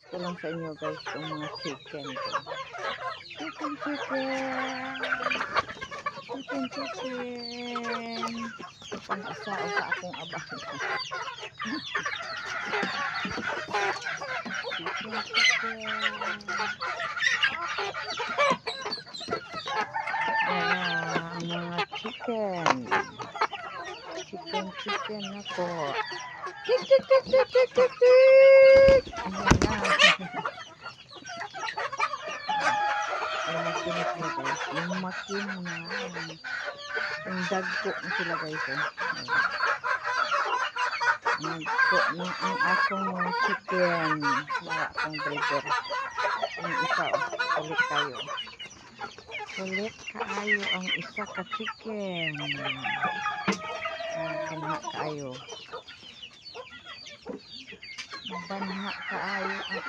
ko lang sa inyo guys yung mga chicken ko. Chicken, chicken. Pang-isa o sa akong abang. Ayan, mga chicken. Chicken ako. Tik, tik, tik, tik, tik, tik, tik. Ayan na. Lumakinig na guys. Lumakin na. Yung dagko na sila guys. Nagko na ang akong mga chicken. Wala akong breeder. Yung isa ulit tayo. Ulit kaayo ang isa ka chicken. Banha kaayo. Banha kaayo ang